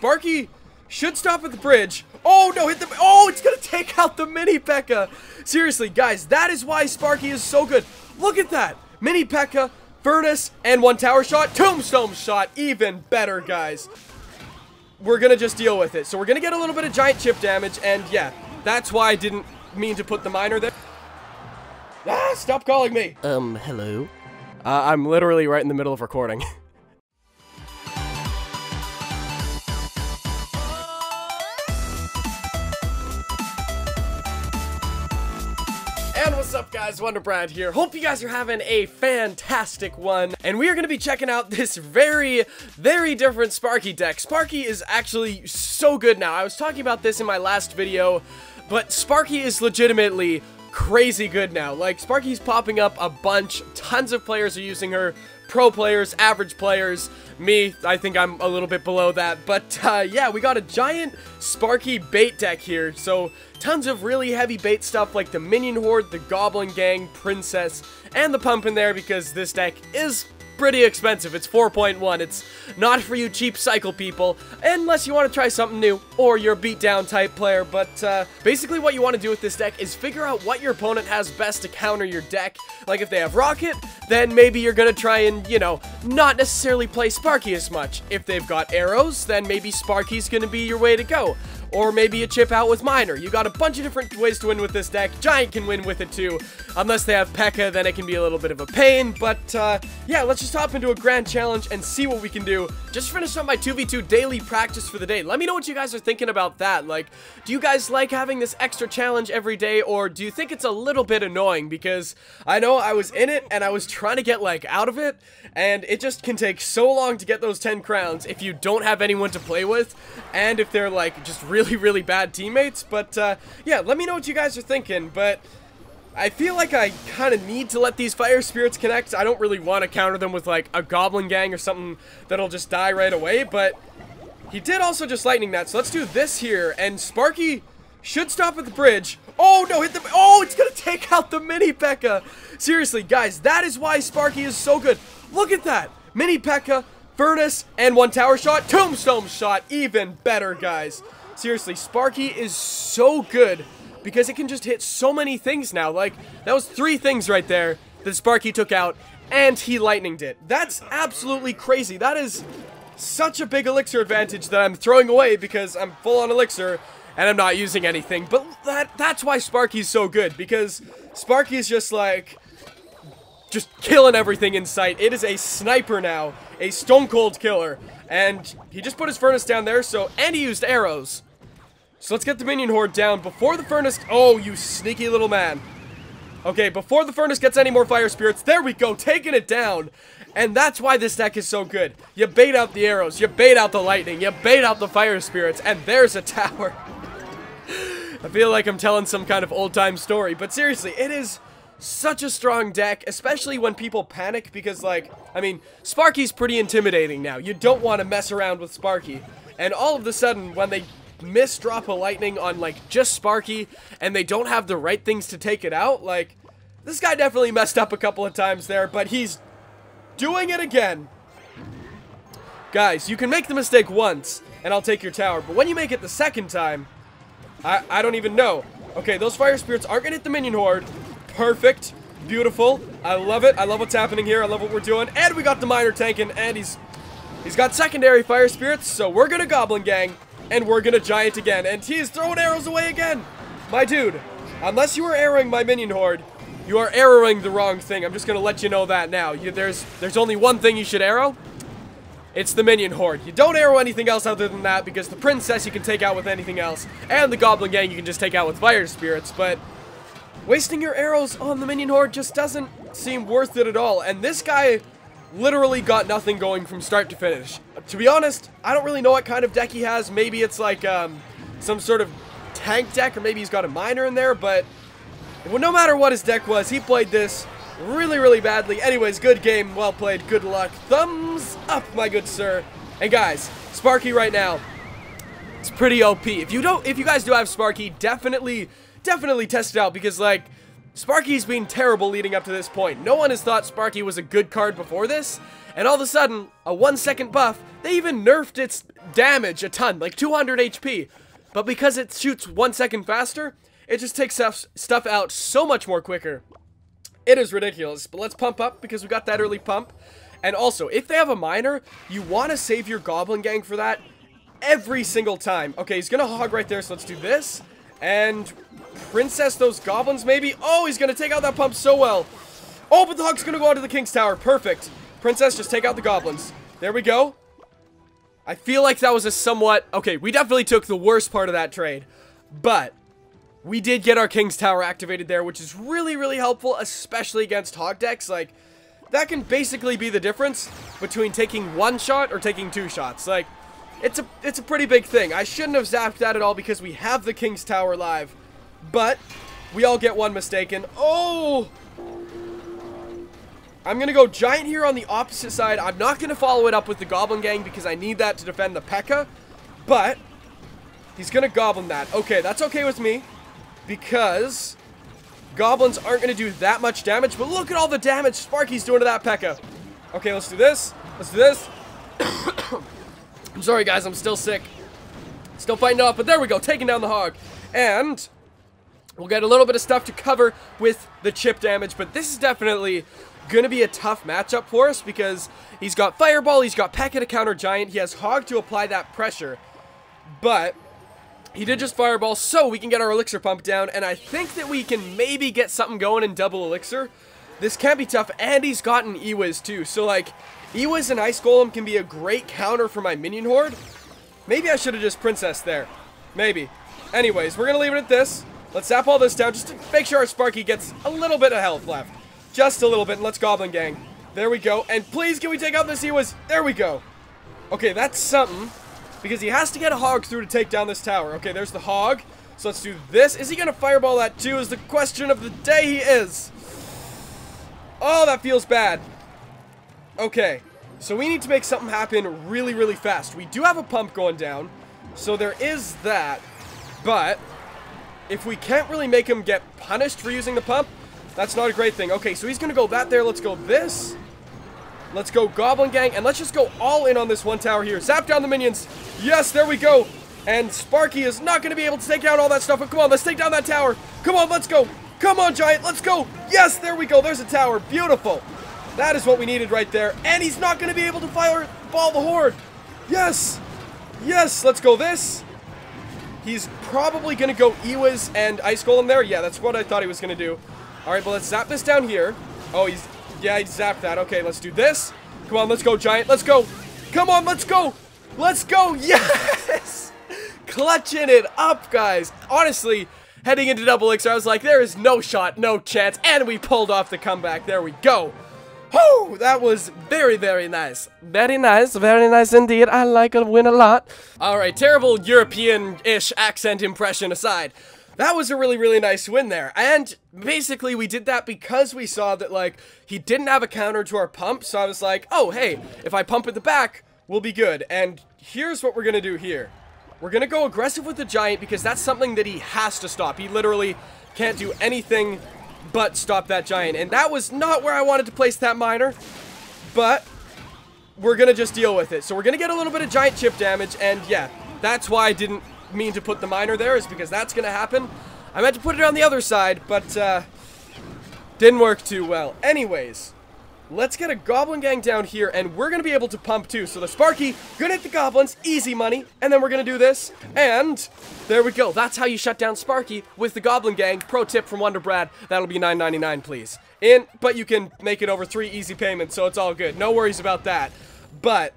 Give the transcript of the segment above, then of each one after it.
Sparky should stop at the bridge. Oh, no, hit the... Oh, it's going to take out the mini P.E.K.K.A. Seriously, guys, that is why Sparky is so good. Look at that. Mini P.E.K.K.A, Furnace, and one tower shot. Tombstone shot. Even better, guys. We're going to just deal with it. So we're going to get a little bit of giant chip damage. And, yeah, that's why I didn't mean to put the miner there. Ah, stop calling me. Hello? I'm literally right in the middle of recording. And what's up, guys? WonderBrad here. Hope you guys are having a fantastic one. And we are going to be checking out this very, very different Sparky deck. Sparky is actually so good now. I was talking about this in my last video, but Sparky is legitimately crazy good now. Like, Sparky's popping up a bunch. Tons of players are using her. Pro players, average players. Me, I think I'm a little bit below that. But, yeah, we got a giant Sparky-Bait Deck here. So, tons of really heavy bait stuff like the Minion Horde, the Goblin Gang, Princess, and the Pump in there because this deck is pretty expensive. It's 4.1. It's not for you cheap cycle people, unless you want to try something new, or you're a beatdown type player. But basically what you want to do with this deck is figure out what your opponent has best to counter your deck. Like if they have Rocket, then maybe you're gonna try and, you know, not necessarily play Sparky as much. If they've got arrows, then maybe Sparky's gonna be your way to go. Or maybe you chip out with Miner. You got a bunch of different ways to win with this deck. Giant can win with it too. Unless they have P.E.K.K.A, then it can be a little bit of a pain. But, yeah, let's just hop into a grand challenge and see what we can do. Just finished up my 2v2 daily practice for the day. Let me know what you guys are thinking about that. Like, do you guys like having this extra challenge every day? Or do you think it's a little bit annoying? Because I know I was in it and I was trying to get, like, out of it. And it just can take so long to get those 10 crowns if you don't have anyone to play with. And if they're, like, just really bad teammates. But yeah, let me know what you guys are thinking. But I feel like I kind of need to let these fire spirits connect. I don't really want to counter them with like a goblin gang or something that'll just die right away. But he did also just lightning that, so let's do this here. And Sparky should stop at the bridge. Oh no, hit the... Oh, it's gonna take out the mini P.E.K.K.A. Seriously, guys, that is why Sparky is so good. Look at that. Mini P.E.K.K.A, Furnace, and one tower shot. Tombstone shot. Even better, guys. Seriously, Sparky is so good because it can just hit so many things now. Like, that was 3 things right there that Sparky took out, and he lightninged it. That's absolutely crazy. That is such a big elixir advantage that I'm throwing away because I'm full on elixir and I'm not using anything. But that's why Sparky's so good, because Sparky's just like... just killing everything in sight. It is a sniper now. A stone cold killer. And he just put his furnace down there, so... And he used arrows. So let's get the minion horde down before the furnace... Oh, you sneaky little man. Okay, before the furnace gets any more fire spirits, there we go, taking it down. And that's why this deck is so good. You bait out the arrows, you bait out the lightning, you bait out the fire spirits, and there's a tower. I feel like I'm telling some kind of old-time story, but seriously, it is such a strong deck, especially when people panic, because, like, I mean, Sparky's pretty intimidating now. You don't want to mess around with Sparky. And all of a sudden, when they misdrop a lightning on, like, just Sparky, and they don't have the right things to take it out, like, this guy definitely messed up a couple of times there, but he's doing it again. Guys, you can make the mistake once, and I'll take your tower, but when you make it the second time, I don't even know. Okay, those fire spirits aren't gonna hit the minion horde. Perfect. Beautiful. I love it. I love what's happening here. I love what we're doing. And we got the miner tanking, and he's got secondary fire spirits, so we're gonna goblin gang. And we're gonna giant again. And he is throwing arrows away again. My dude, unless you are arrowing my minion horde, you are arrowing the wrong thing. I'm just gonna let you know that now. There's only one thing you should arrow. It's the minion horde. You don't arrow anything else other than that, because the princess you can take out with anything else. And the goblin gang you can just take out with fire spirits. But wasting your arrows on the minion horde just doesn't seem worth it at all. And this guy literally got nothing going from start to finish. To be honest, I don't really know what kind of deck he has. Maybe it's like some sort of tank deck, or maybe he's got a miner in there, but well, no matter what his deck was, he played this really badly. Anyways, good game, well played, good luck. Thumbs up, my good sir. And guys, Sparky right now, it's pretty OP. If you guys do have Sparky, definitely test it out, because like, Sparky's been terrible leading up to this point. No one has thought Sparky was a good card before this, and all of a sudden, a 1-second buff, they even nerfed its damage a ton, like 200 HP. But because it shoots 1 second faster, it just takes stuff out so much more quicker. It is ridiculous. But let's pump up because we got that early pump. And also, if they have a miner, you want to save your Goblin Gang for that every single time. Okay, he's going to hog right there, so let's do this. And princess those goblins, maybe. Oh, he's going to take out that pump so well. Oh, but the hog's going to go onto the King's Tower. Perfect. Princess, just take out the goblins. There we go. I feel like that was a somewhat... Okay, we definitely took the worst part of that trade. But we did get our King's Tower activated there, which is really, really helpful, especially against hog decks. Like, that can basically be the difference between taking 1 shot or taking 2 shots. Like, it's a pretty big thing. I shouldn't have zapped that at all because we have the King's Tower live. But we all get one mistaken. Oh! I'm going to go Giant here on the opposite side. I'm not going to follow it up with the Goblin Gang because I need that to defend the P.E.K.K.A. But he's going to Goblin that. Okay, that's okay with me because Goblins aren't going to do that much damage. But look at all the damage Sparky's doing to that P.E.K.K.A. Okay, let's do this. Let's do this. I'm sorry, guys. I'm still sick. Still fighting it off. But there we go. Taking down the hog. And we'll get a little bit of stuff to cover with the chip damage. But this is definitely gonna be a tough matchup for us because he's got Fireball, he's got P.E.K.K.A. to counter Giant, he has Hog to apply that pressure, but he did just Fireball, so we can get our Elixir pump down, and I think that we can maybe get something going in double Elixir. This can be tough, and he's gotten E-Wiz too, so like, E-Wiz and Ice Golem can be a great counter for my minion horde. Maybe I should have just Princess there. Maybe. Anyways, we're gonna leave it at this. Let's zap all this down just to make sure our Sparky gets a little bit of health left. Just a little bit, and let's Goblin Gang. There we go, and please can we take out this E-Wiz? There we go. Okay, that's something, because he has to get a hog through to take down this tower. Okay, there's the hog, so let's do this. Is he gonna Fireball that too is the question of the day. He is. Oh, that feels bad. Okay, so we need to make something happen really, really fast. We do have a pump going down, so there is that, but if we can't really make him get punished for using the pump, that's not a great thing. Okay, so he's going to go that there. Let's go this. Let's go Goblin Gang. And let's just go all in on this one tower here. Zap down the minions. Yes, there we go. And Sparky is not going to be able to take down all that stuff. But come on, let's take down that tower. Come on, let's go. Come on, Giant. Let's go. Yes, there we go. There's a tower. Beautiful. That is what we needed right there. And he's not going to be able to fireball the Horde. Yes. Yes, let's go this. He's probably going to go E-Wiz and Ice Golem there. Yeah, that's what I thought he was going to do. Alright, but let's zap this down here. Oh, he zapped that. Okay, let's do this. Come on, let's go, Giant. Let's go. Come on, let's go. Let's go. Yes! Clutching it up, guys. Honestly, heading into double elixir, I was like, there is no shot, no chance. And we pulled off the comeback. There we go. Whoo! That was very, very nice. Very nice indeed. I like a win a lot. Alright, terrible European-ish accent impression aside. That was a really, really nice win there. And basically, we did that because we saw that, like, he didn't have a counter to our pump. So I was like, oh, hey, if I pump at the back, we'll be good. And here's what we're going to do here. We're going to go aggressive with the Giant because that's something that he has to stop. He literally can't do anything but stop that Giant. And that was not where I wanted to place that miner. But we're going to just deal with it. So we're going to get a little bit of Giant chip damage. And yeah, that's why I didn't mean to put the miner there, is because that's gonna happen. I meant to put it on the other side, but didn't work too well. Anyways, let's get a Goblin Gang down here, and we're gonna be able to pump too. So the Sparky gonna hit the goblins, easy money, and then we're gonna do this, and there we go. That's how you shut down Sparky with the Goblin Gang. Pro tip from WonderBrad, that'll be $9.99, please. But you can make it over 3 easy payments, so it's all good. No worries about that. But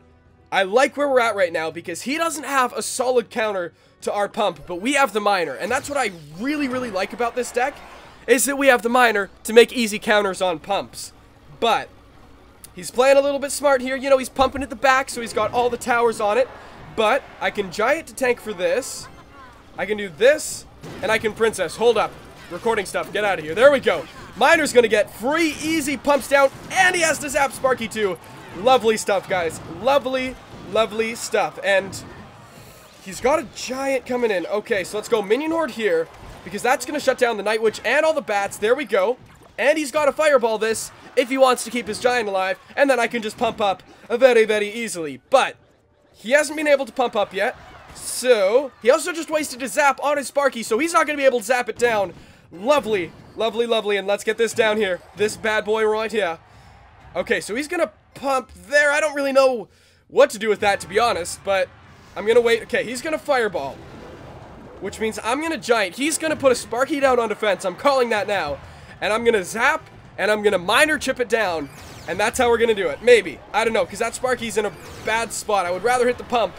I like where we're at right now because he doesn't have a solid counter to our pump, but we have the miner, and that's what I really, really like about this deck, is that we have the miner to make easy counters on pumps. But he's playing a little bit smart here. You know, he's pumping at the back, so he's got all the towers on it. But I can Giant to tank for this. I can do this, and I can Princess. Hold up. Recording stuff. Get out of here. There we go. Miner's gonna get free, easy pumps down, and he has to zap Sparky too. Lovely stuff, guys. Lovely, lovely stuff. And he's got a Giant coming in. Okay, so let's go Minion Horde here, because that's going to shut down the Night Witch and all the bats. There we go. And he's got to Fireball this if he wants to keep his Giant alive, and then I can just pump up very, very easily. But He hasn't been able to pump up yet. So, he also just wasted his zap on his Sparky, so he's not going to be able to zap it down. Lovely, lovely, lovely, and let's get this down here. This bad boy right here. Okay, so he's going to pump there. I don't really know what to do with that, to be honest, but I'm going to wait. Okay, he's going to fireball, which means I'm going to giant. He's going to put a Sparky down on defense. I'm calling that now. And I'm going to zap, and I'm going to miner chip it down, and that's how we're going to do it. Maybe. I don't know, because that Sparky's in a bad spot. I would rather hit the pump,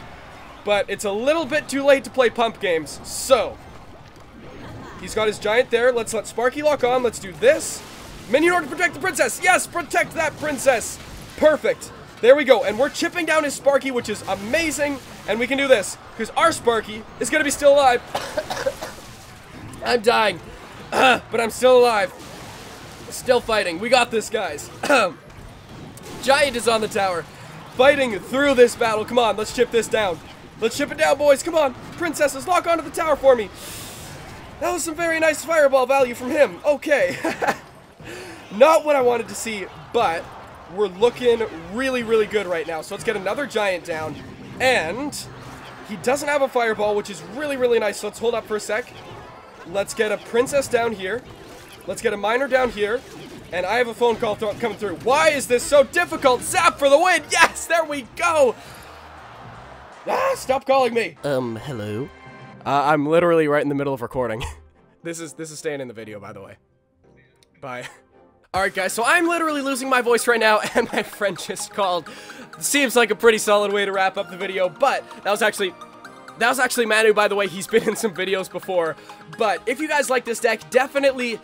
but it's a little bit too late to play pump games. So, he's got his giant there. Let's let Sparky lock on. Let's do this. Minion Horde to protect the princess. Yes, protect that princess. Perfect. There we go. And we're chipping down his Sparky, which is amazing. And we can do this, because our Sparky is going to be still alive. I'm dying. But I'm still alive. Still fighting. We got this, guys. Giant is on the tower. Fighting through this battle. Come on, let's chip this down. Let's chip it down, boys. Come on. Princesses, lock onto the tower for me. That was some very nice fireball value from him. Okay. Not what I wanted to see, but we're looking really, really good right now. So let's get another giant down. And he doesn't have a fireball, which is really, really nice. So let's hold up for a sec. Let's get a princess down here. Let's get a miner down here. And I have a phone call coming through. Why is this so difficult? Zap for the win. Yes, there we go. Ah, stop calling me. Hello? I'm literally right in the middle of recording. This is staying in the video, by the way. Bye. Alright, guys, so I'm literally losing my voice right now, and my friend just called. Seems like a pretty solid way to wrap up the video, but that was actually Manu, by the way. He's been in some videos before. But if you guys like this deck, definitely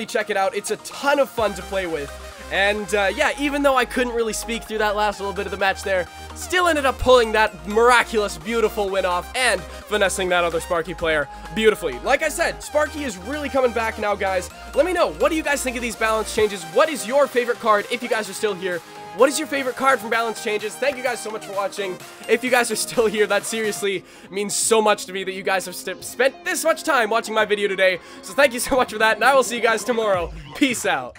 check it out. It's a ton of fun to play with. And yeah, even though I couldn't really speak through that last little bit of the match there, still ended up pulling that miraculous, beautiful win off and finessing that other Sparky player beautifully. Like I said, Sparky is really coming back now, guys. Let me know, what do you guys think of these balance changes? What is your favorite card if you guys are still here? What is your favorite card from balance changes? Thank you guys so much for watching. If you guys are still here, that seriously means so much to me that you guys have spent this much time watching my video today. So thank you so much for that, and I will see you guys tomorrow. Peace out.